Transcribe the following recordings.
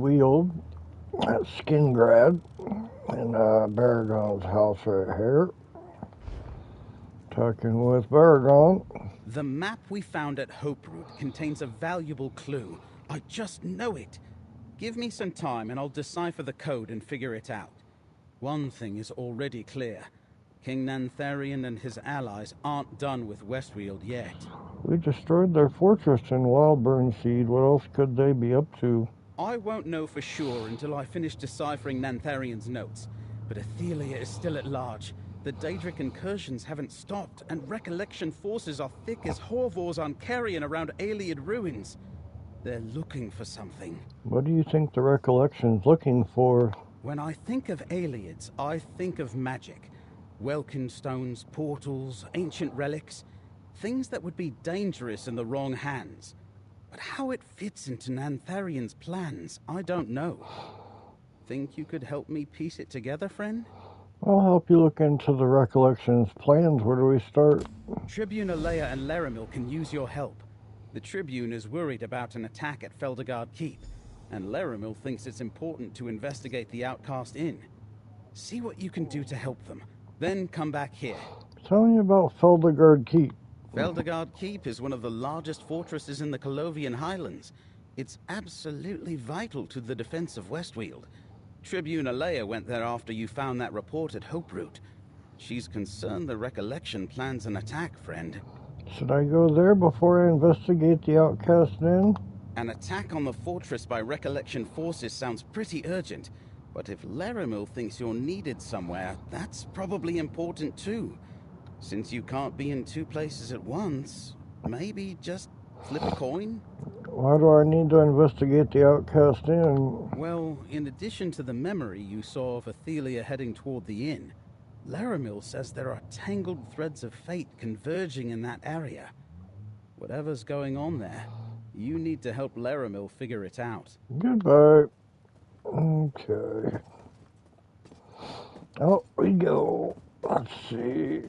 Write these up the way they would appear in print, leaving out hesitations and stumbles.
Westweald at Skingrad in Baragon's house right here. Talking with Baragon. The map we found at HoLd contains a valuable clue. I just know it. Give me some time and I'll decipher the code and figure it out. One thing is already clear. King Nantharian and his allies aren't done with Westweald yet. We destroyed their fortress in Wildburn Seed. What else could they be up to? I won't know for sure until I finish deciphering Nantharian's notes. But Athelia is still at large. The Daedric incursions haven't stopped, and Recollection forces are thick as Horvors on Carrion around Ayleid ruins. They're looking for something. What do you think the Recollection's looking for? When I think of Ayleids, I think of magic. Welkin stones, portals, ancient relics. Things that would be dangerous in the wrong hands. But how it fits into Nantharian's plans, I don't know. Think you could help me piece it together, friend? I'll help you look into the Recollection's plans. Where do we start? Tribune Alea and Laramil can use your help. The Tribune is worried about an attack at Feldergard Keep, and Laramil thinks it's important to investigate the Outcast Inn. See what you can do to help them, then come back here. Tell me about Feldergard Keep. Feldergard Keep is one of the largest fortresses in the Colovian Highlands. It's absolutely vital to the defense of Westweald. Tribune Alea went there after you found that report at HoLd. She's concerned the Recollection plans an attack, friend. Should I go there before I investigate the Outcast Inn? An attack on the fortress by Recollection forces sounds pretty urgent, but if Laramil thinks you're needed somewhere, that's probably important too. Since you can't be in two places at once, maybe just flip a coin? Why do I need to investigate the Outcast Inn? Well, in addition to the memory you saw of Athelia heading toward the inn, Laramil says there are tangled threads of fate converging in that area. Whatever's going on there, you need to help Laramil figure it out. Goodbye. Okay. Out we go. Let's see.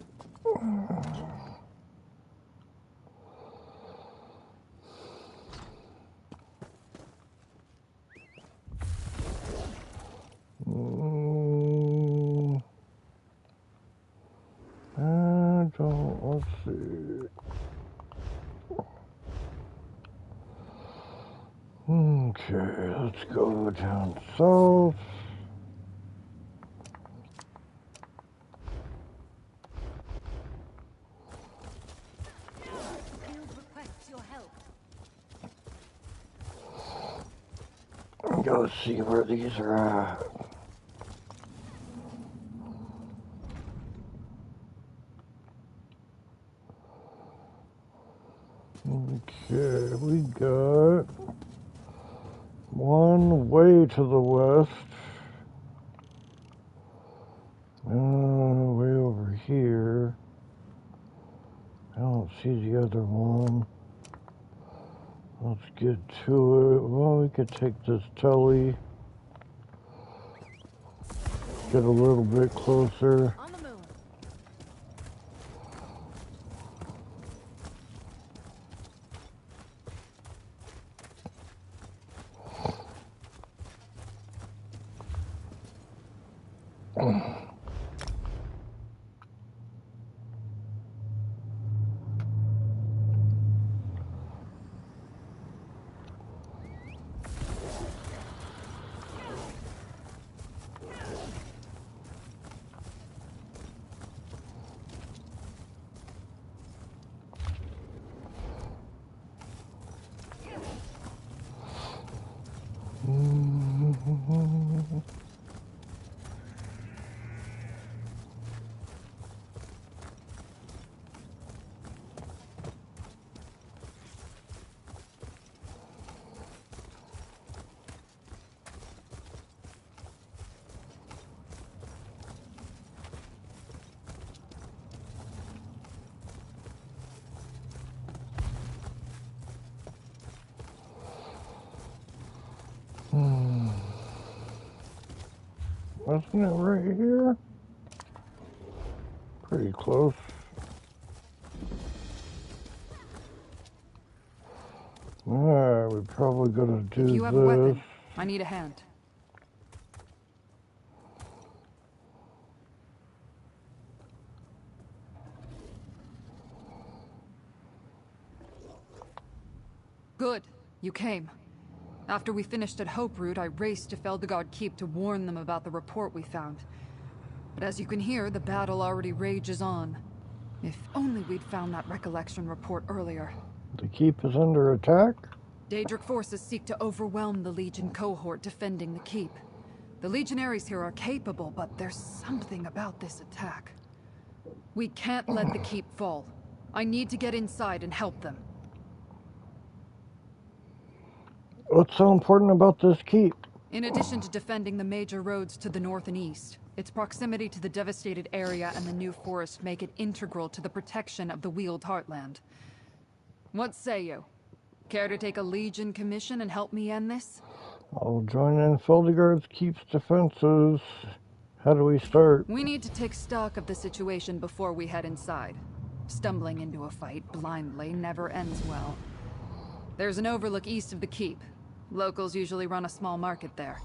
Let's see. Okay, let's go down south. Go see where these are at. Okay, we got one way to the west. Way over here. I don't see the other one. Let's get to it. Well, we could take this telly. Get a little bit closer. On the moon. Wasn't it right here? Pretty close. Alright, we're probably gonna do if you have a weapon, I need a hand. Good. You came. After we finished at HoLd, I raced to Feldegard Keep to warn them about the report we found. But as you can hear, the battle already rages on. If only we'd found that recollection report earlier. The keep is under attack? Daedric forces seek to overwhelm the Legion cohort defending the keep. The Legionaries here are capable, but there's something about this attack. We can't let the keep fall. I need to get inside and help them. What's so important about this keep? In addition to defending the major roads to the north and east, its proximity to the devastated area and the new forest make it integral to the protection of the Wheeled Heartland. What say you? Care to take a Legion commission and help me end this? I'll join in Feldegard's keep's defenses. How do we start? We need to take stock of the situation before we head inside. Stumbling into a fight blindly never ends well. There's an overlook east of the keep. Locals usually run a small market there.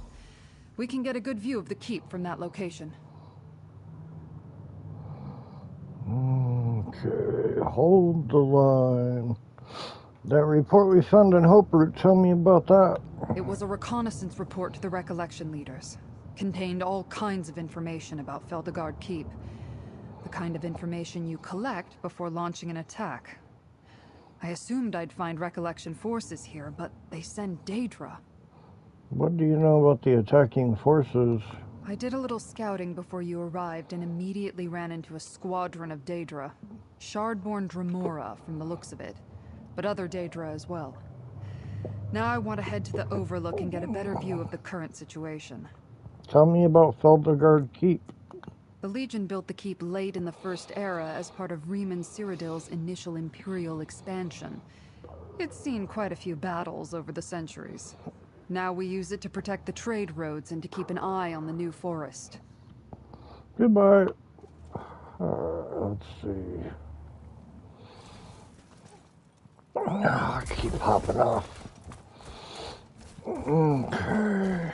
We can get a good view of the keep from that location. Okay, hold the line. That report we found in HoLd, tell me about that. It was a reconnaissance report to the Recollection leaders. Contained all kinds of information about Feldegard Keep. The kind of information you collect before launching an attack. I assumed I'd find Recollection forces here, but they send Daedra. What do you know about the attacking forces? I did a little scouting before you arrived and immediately ran into a squadron of Daedra. Shardborn Dremora from the looks of it, but other Daedra as well. Now I want to head to the Overlook and get a better view of the current situation. Tell me about Feldegard Keep. The Legion built the keep late in the First Era as part of Riemann Cyrodiil's initial Imperial expansion. It's seen quite a few battles over the centuries. Now we use it to protect the trade roads and to keep an eye on the new forest. Goodbye. Let's see. I keep popping off. Okay.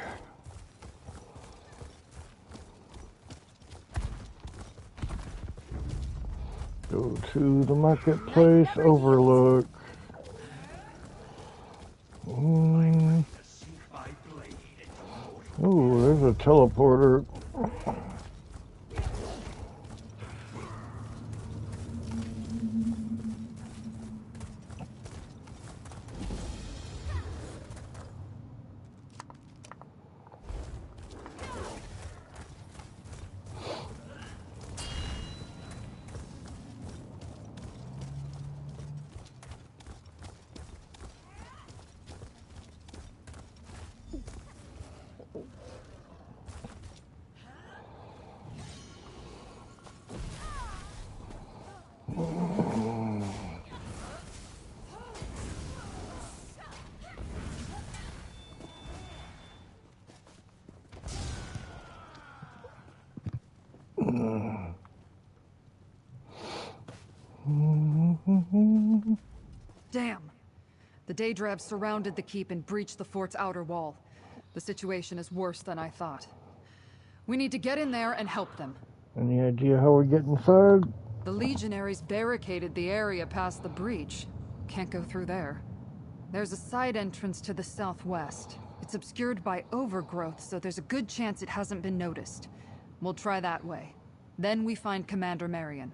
Go to the marketplace overlook. Ooh, there's a teleporter. Damn! The Daedra have surrounded the keep and breached the fort's outer wall. The situation is worse than I thought. We need to get in there and help them. Any idea how we get inside? The Legionaries barricaded the area past the breach. Can't go through there. There's a side entrance to the southwest. It's obscured by overgrowth, so there's a good chance it hasn't been noticed. We'll try that way. Then we find Commander Marion.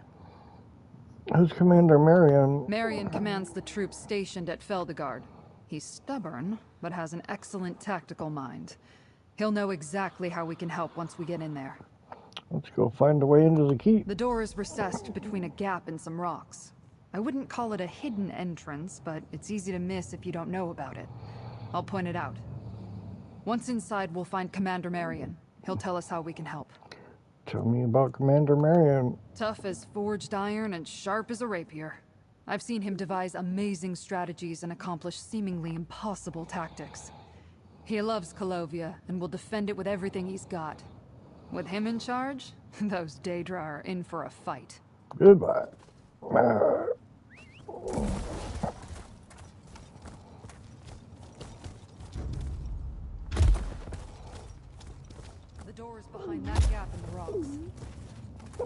Who's Commander Marion? Marion commands the troops stationed at Feldegard. He's stubborn, but has an excellent tactical mind. He'll know exactly how we can help once we get in there. Let's go find a way into the keep. The door is recessed between a gap and some rocks. I wouldn't call it a hidden entrance, but it's easy to miss if you don't know about it. I'll point it out. Once inside, we'll find Commander Marion. He'll tell us how we can help. Tell me about Commander Marion. Tough as forged iron and sharp as a rapier. I've seen him devise amazing strategies and accomplish seemingly impossible tactics. He loves Colovia and will defend it with everything he's got. With him in charge, those Daedra are in for a fight. Goodbye. door's behind that gap in the rocks.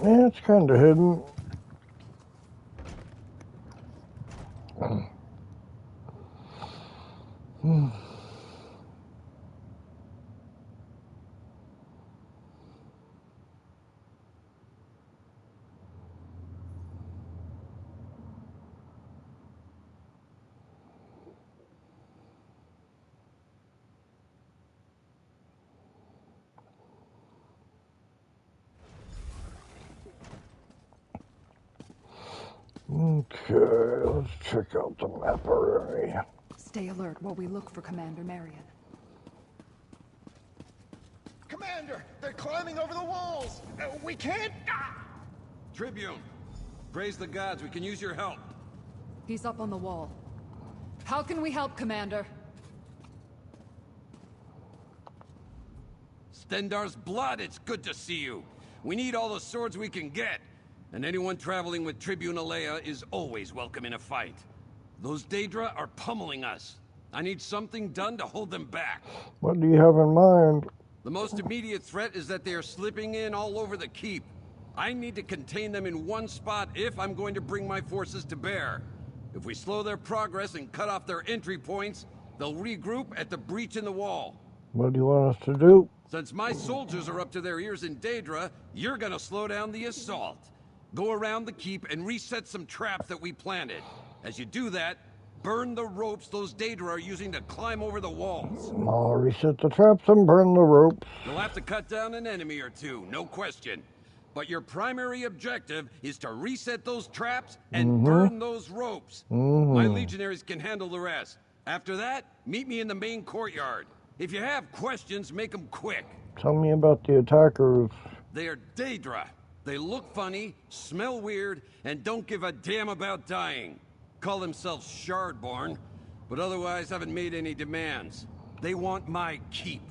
Yeah, it's kind of hidden. Okay, let's check out the map area. Stay alert while we look for Commander Marion. Commander, they're climbing over the walls. We can't. Tribune, praise the gods. We can use your help. He's up on the wall. How can we help, Commander? Stendarr's blood, it's good to see you. We need all the swords we can get. And anyone traveling with Tribune Alea is always welcome in a fight. Those Daedra are pummeling us. I need something done to hold them back. What do you have in mind? The most immediate threat is that they are slipping in all over the keep. I need to contain them in one spot if I'm going to bring my forces to bear. If we slow their progress and cut off their entry points, they'll regroup at the breach in the wall. What do you want us to do? Since my soldiers are up to their ears in Daedra, you're gonna slow down the assault. Go around the keep and reset some traps that we planted. As you do that, burn the ropes those Daedra are using to climb over the walls. I'll reset the traps and burn the ropes. You'll have to cut down an enemy or two, no question. But your primary objective is to reset those traps and burn those ropes. My legionaries can handle the rest. After that, meet me in the main courtyard. If you have questions, make them quick. Tell me about the attackers. They are Daedra. They look funny, smell weird, and don't give a damn about dying. Call themselves Shardborn, but otherwise haven't made any demands. They want my keep.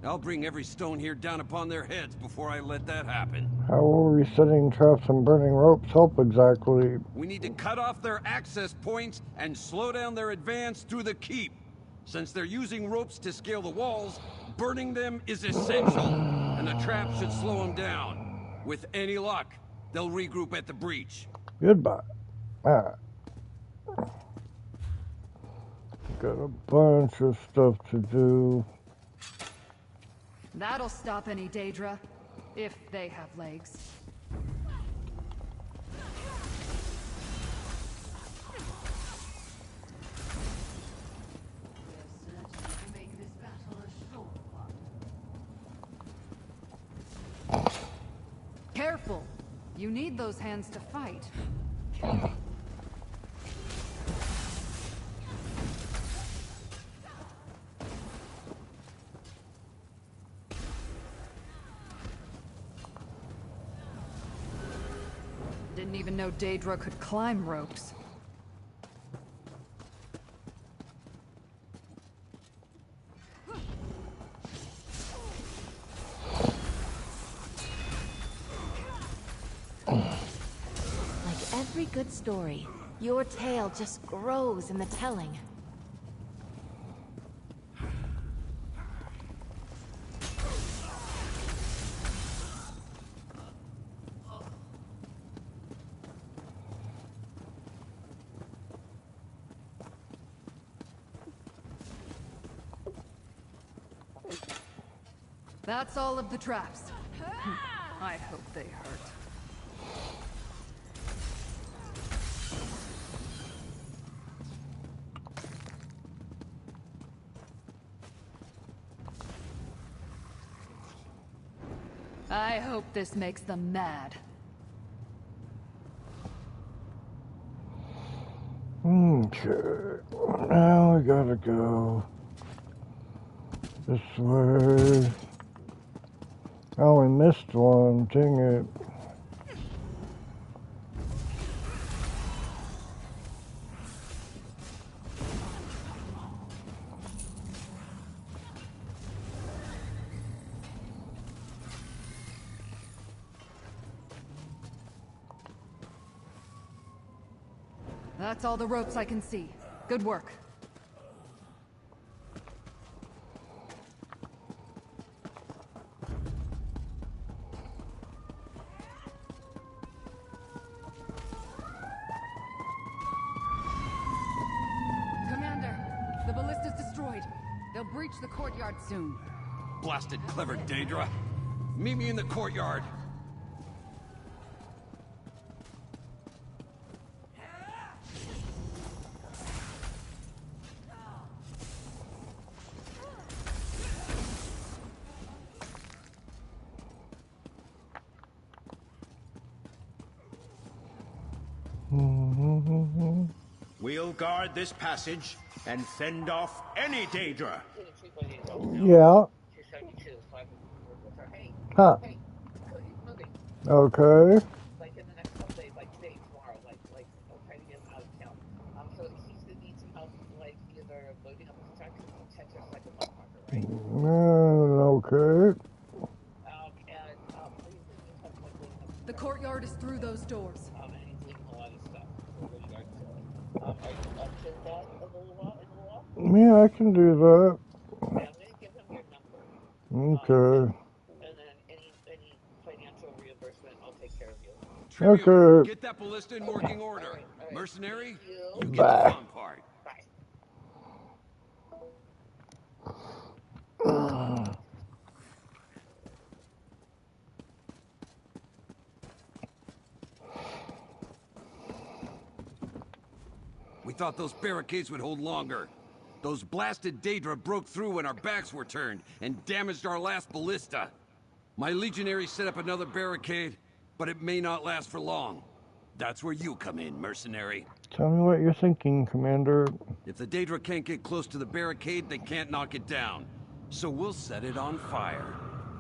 I'll bring every stone here down upon their heads before I let that happen. How will resetting traps and burning ropes help exactly? We need to cut off their access points and slow down their advance through the keep. Since they're using ropes to scale the walls, burning them is essential, and the traps should slow them down. With any luck, they'll regroup at the breach. Goodbye. Alright. Got a bunch of stuff to do. That'll stop any Daedra, if they have legs. Careful! You need those hands to fight. Didn't even know Daedra could climb ropes. Every good story, your tale just grows in the telling. That's all of the traps. I hope they hurt. I hope this makes them mad. Okay, now we gotta go this way. Oh, we missed one, dang it. That's all the ropes I can see. Good work. breach the courtyard soon. Blasted clever Daedra. Meet me in the courtyard. We'll guard this passage and fend off any Daedra. Yeah. Huh. Okay. Like in the next couple days, like today, tomorrow, like I'll try to get him out of town. So he's gonna need some help, like either loading up his truck or just like a mud marker, right? Okay. The courtyard is through those doors. And he's leaving a lot of stuff. So what do you guys do? Are you up to that a little while? Yeah, I can do that. I'm gonna give him your number. Okay. And then any financial reimbursement, I'll take care of you. Tribune, Okay. get that ballista in working order. All right. Mercenary, you get Bye. the fun part. Bye. We thought those barricades would hold longer. Those blasted Daedra broke through when our backs were turned and damaged our last ballista. My legionaries set up another barricade, but it may not last for long. That's where you come in, mercenary. Tell me what you're thinking, Commander. If the Daedra can't get close to the barricade, they can't knock it down. So we'll set it on fire.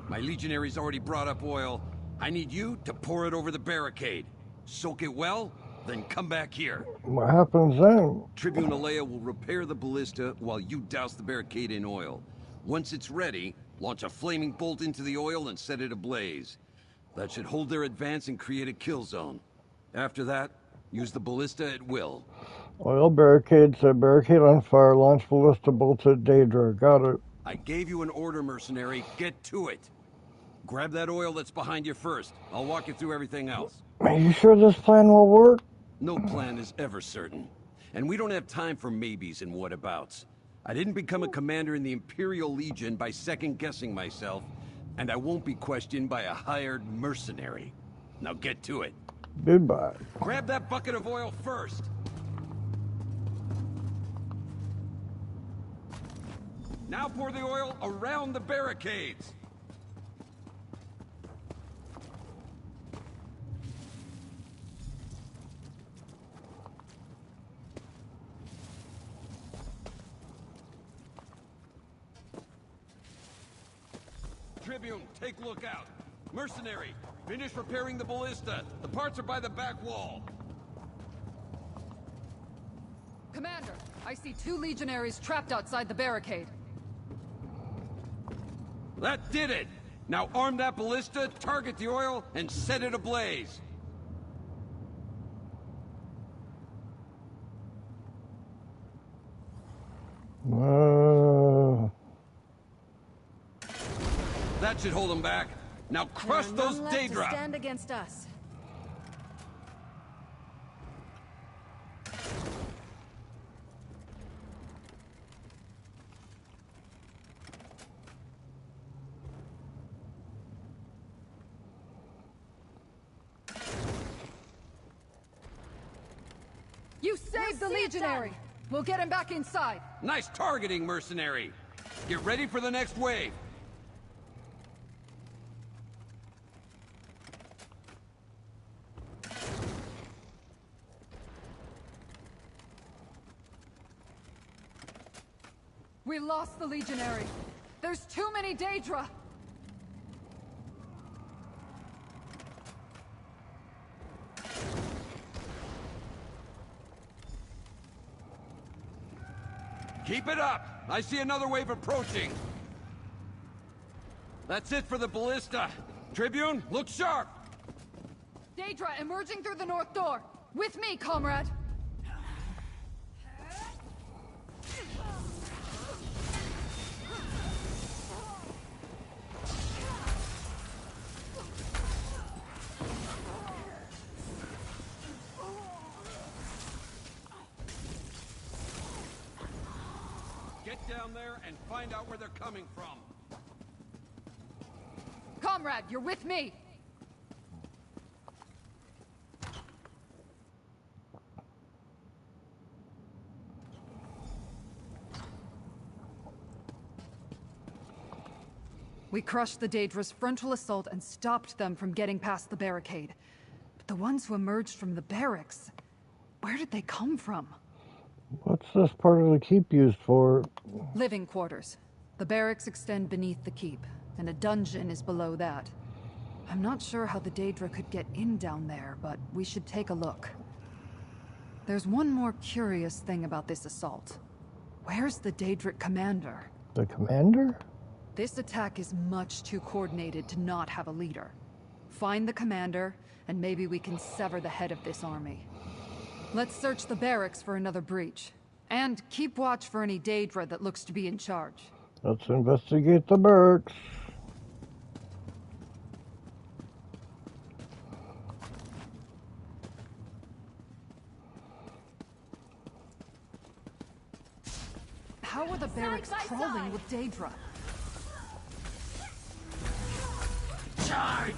My legionaries already brought up oil. I need you to pour it over the barricade. Soak it well, then come back here. What happens then? Tribune Alea will repair the ballista while you douse the barricade in oil. Once it's ready, launch a flaming bolt into the oil and set it ablaze. That should hold their advance and create a kill zone. After that, use the ballista at will. Oil barricade, set barricade on fire, launch ballista bolts at Daedra. Got it. I gave you an order, mercenary. Get to it. Grab that oil that's behind you first. I'll walk you through everything else. Are you sure this plan will work? No plan is ever certain. And we don't have time for maybes and whatabouts. I didn't become a commander in the Imperial Legion by second-guessing myself, and I won't be questioned by a hired mercenary. Now get to it. Goodbye. Grab that bucket of oil first. Now pour the oil around the barricades. Tribune, take lookout. Mercenary, finish repairing the ballista. The parts are by the back wall. Commander, I see 2 legionaries trapped outside the barricade. That did it! Now arm that ballista, target the oil, and set it ablaze. That should hold them back. Now crush those Daedra! Stand against us. You saved the legionary! We'll get him back inside! Nice targeting, mercenary! Get ready for the next wave! We lost the legionary! There's too many Daedra! Keep it up! I see another wave approaching! That's it for the ballista! Tribune, look sharp! Daedra emerging through the north door! With me, comrade! Get get down there and find out where they're coming from. Comrade, you're with me! We crushed the Daedra's frontal assault and stopped them from getting past the barricade. But the ones who emerged from the barracks, where did they come from? What's this part of the keep used for? Living quarters. The barracks extend beneath the keep, and a dungeon is below that. I'm not sure how the Daedra could get in down there, but we should take a look. There's one more curious thing about this assault. Where's the Daedric commander? The commander? This attack is much too coordinated to not have a leader. Find the commander, and maybe we can sever the head of this army. Let's search the barracks for another breach. And keep watch for any Daedra that looks to be in charge. Let's investigate the barracks. How are the barracks crawling with Daedra? Charge!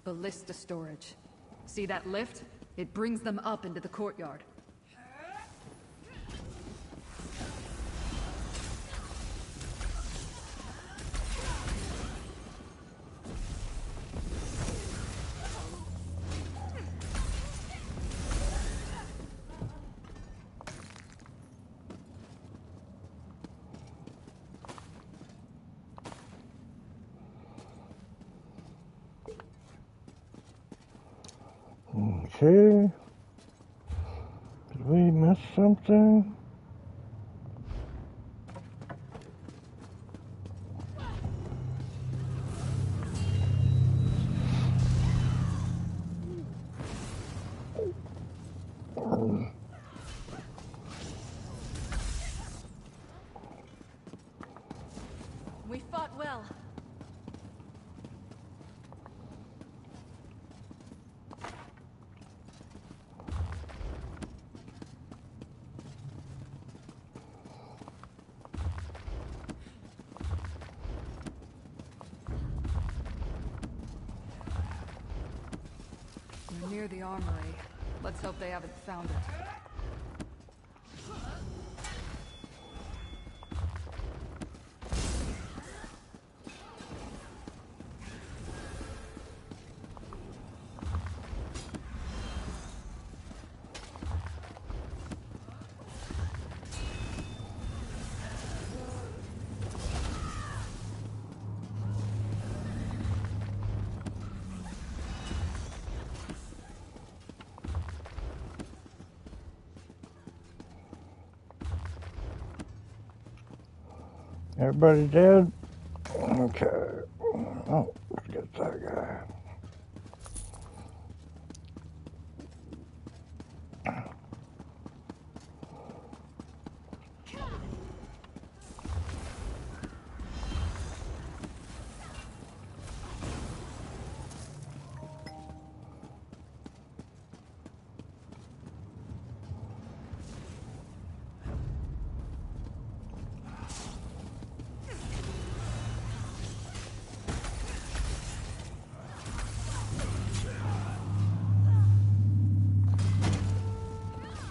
Ballista storage. See that lift? It brings them up into the courtyard. Okay. Did we miss something? We fought well. We're near the armory. Let's hope they haven't found it. Everybody dead? Okay. Oh, let's get that guy.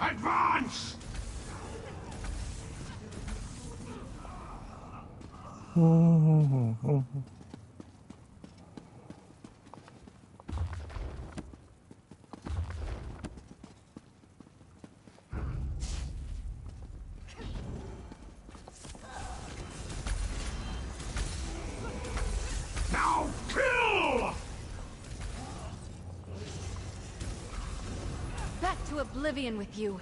Advance! Now kill! Back to oblivion with you.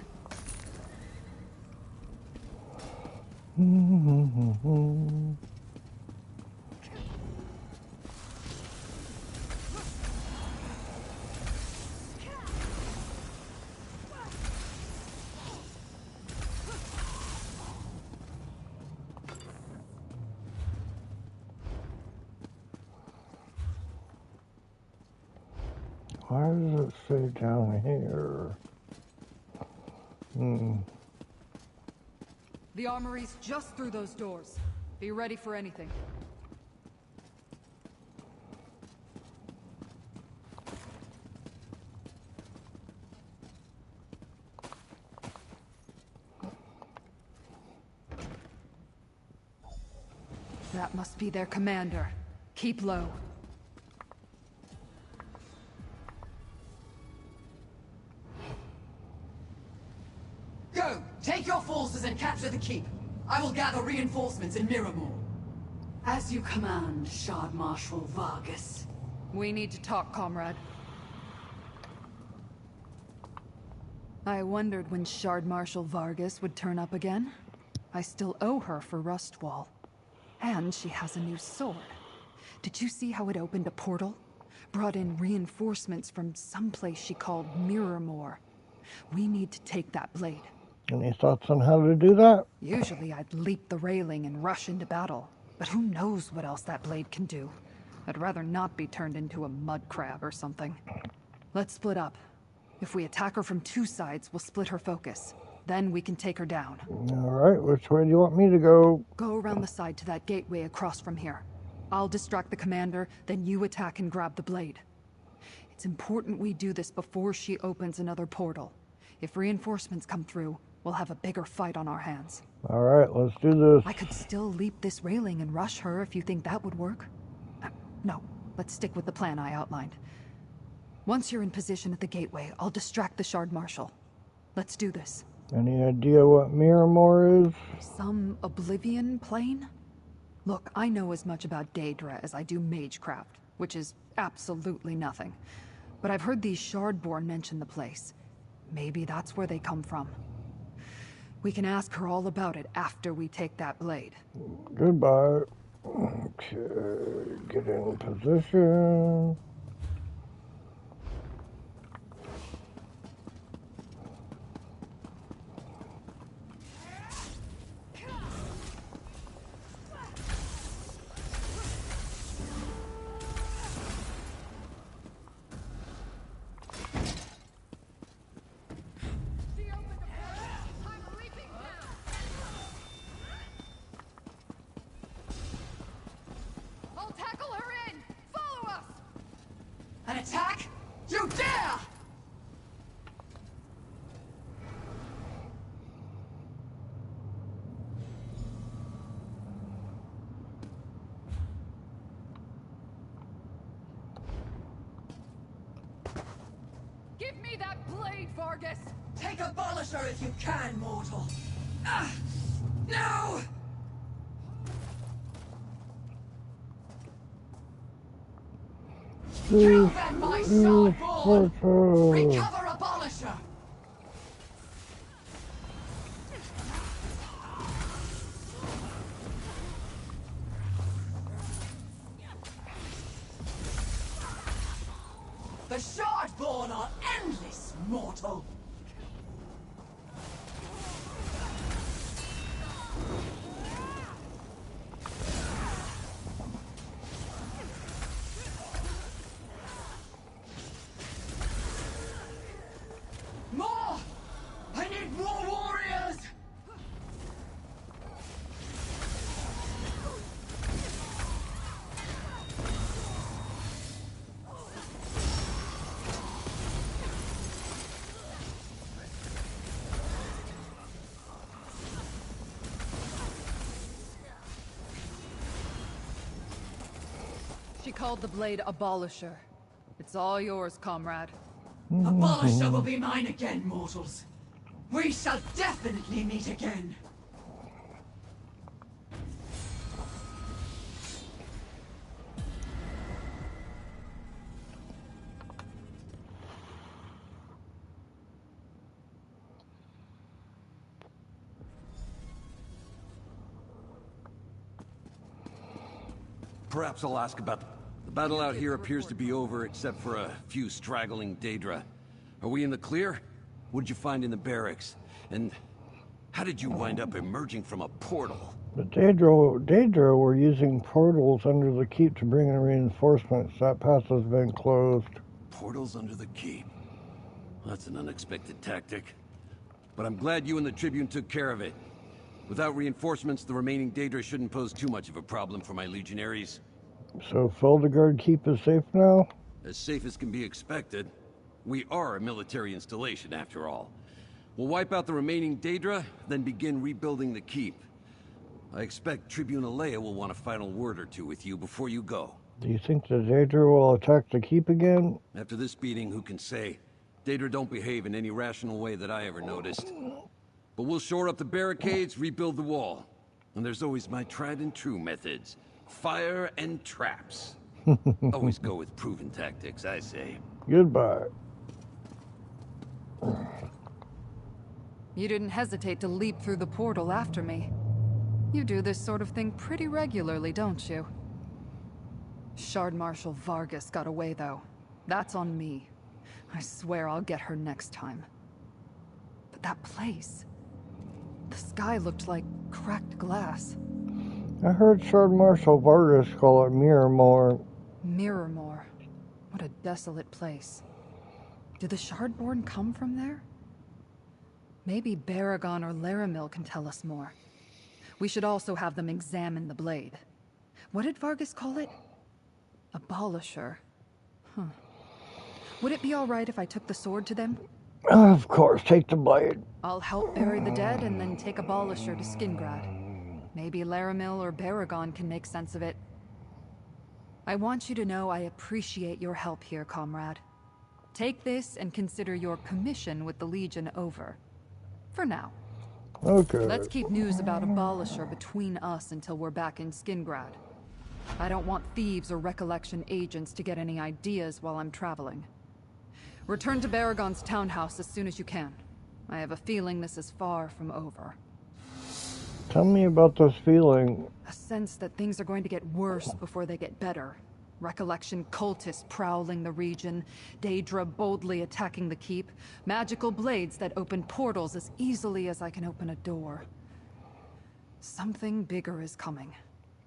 Why does it say down here? The armory's just through those doors. Be ready for anything. That must be their commander. Keep low. Go! Take your forces and capture the keep. I will gather reinforcements in Miramore. As you command, Shard Marshal Vargas. We need to talk, comrade. I wondered when Shard Marshal Vargas would turn up again. I still owe her for Rustwall. And she has a new sword. Did you see how it opened a portal? Brought in reinforcements from someplace she called Miramore. We need to take that blade. Any thoughts on how to do that? Usually I'd leap the railing and rush into battle. But who knows what else that blade can do? I'd rather not be turned into a mud crab or something. Let's split up. If we attack her from two sides, we'll split her focus. Then we can take her down. All right, which way do you want me to go? Go around the side to that gateway across from here. I'll distract the commander, then you attack and grab the blade. It's important we do this before she opens another portal. If reinforcements come through, we'll have a bigger fight on our hands. All right, let's do this. I could still leap this railing and rush her if you think that would work. No, let's stick with the plan I outlined. Once you're in position at the gateway, I'll distract the Shard Marshal. Let's do this. Any idea what Miramore is? Some Oblivion plane? Look, I know as much about Daedra as I do Magecraft, which is absolutely nothing. But I've heard these Shardborn mention the place. Maybe that's where they come from. We can ask her all about it after we take that blade. Goodbye. Okay, get in position. An attack? You dare! Give me that blade, Vargas! Take Abolish her if you can, mortal! No! You and my Shardborn! Recover Abolisher! The Shardborn are endless, mortal! More! I need more warriors! She called the blade Abolisher. It's all yours, comrade. Abolisher will be mine again, mortals. We shall definitely meet again. Perhaps I'll ask about the battle out here. Appears to be over, except for a few straggling Daedra. Are we in the clear? What did you find in the barracks? And how did you wind up emerging from a portal? The Daedra were using portals under the keep to bring in reinforcements. That path has been closed. portals under the keep. That's an unexpected tactic. But I'm glad you and the Tribune took care of it. Without reinforcements, the remaining Daedra shouldn't pose too much of a problem for my legionaries. So Feldegard Keep is safe now? As safe as can be expected. We are a military installation, after all. We'll wipe out the remaining Daedra, then begin rebuilding the keep. I expect Tribune Alea will want a final word or two with you before you go. Do you think the Daedra will attack the keep again? After this beating, who can say? Daedra don't behave in any rational way that I ever noticed. But we'll shore up the barricades, rebuild the wall. And there's always my tried and true methods. Fire and traps. Always go with proven tactics, I say. Goodbye. You didn't hesitate to leap through the portal after me. You do this sort of thing pretty regularly, don't you? Shard Marshal Vargas got away, though. That's on me. I swear I'll get her next time. But that place... the sky looked like cracked glass. I heard Shard Marshal Vargas call it Miramore. Miramore. What a desolate place. Do the Shardborn come from there? Maybe Baragon or Laramil can tell us more. We should also have them examine the blade. What did Vargas call it? Abolisher. Huh. Would it be all right if I took the sword to them? Of course, take the blade. I'll help bury the dead and then take Abolisher to Skingrad. Maybe Laramil or Baragon can make sense of it. I want you to know I appreciate your help here, comrade. Take this and consider your commission with the Legion over. For now. Okay. Let's keep news about Abolisher between us until we're back in Skingrad. I don't want thieves or Recollection agents to get any ideas while I'm traveling. Return to Baragon's townhouse as soon as you can. I have a feeling this is far from over. Tell me about this feeling. A sense that things are going to get worse before they get better. Recollection cultists prowling the region, Daedra boldly attacking the keep, magical blades that open portals as easily as I can open a door. Something bigger is coming.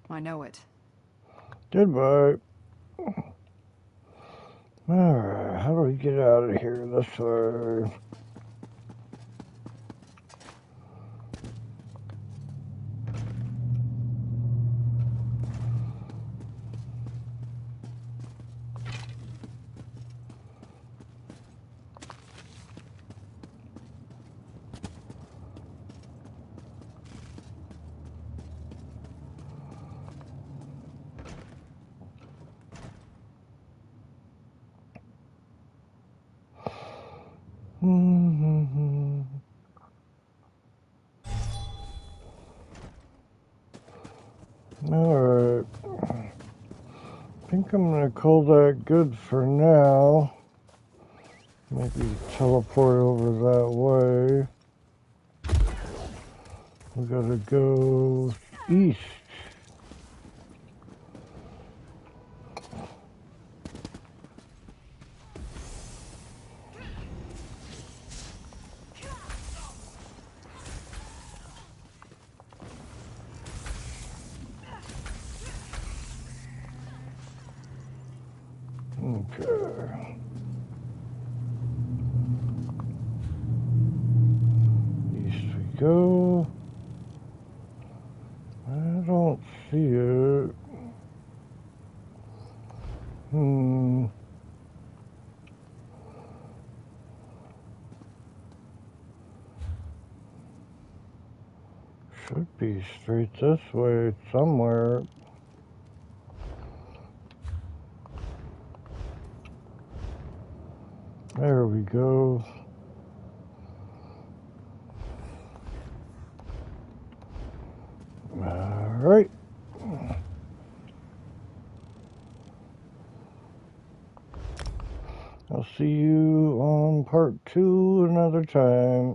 I know it. Goodbye. Alright, how do we get out of here this way? Alright. I think I'm gonna call that good for now. Maybe teleport over that way. We gotta go east. Okay. East we go. I don't see it. Should be straight this way somewhere. There we go. All right. I'll see you on part 2 another time.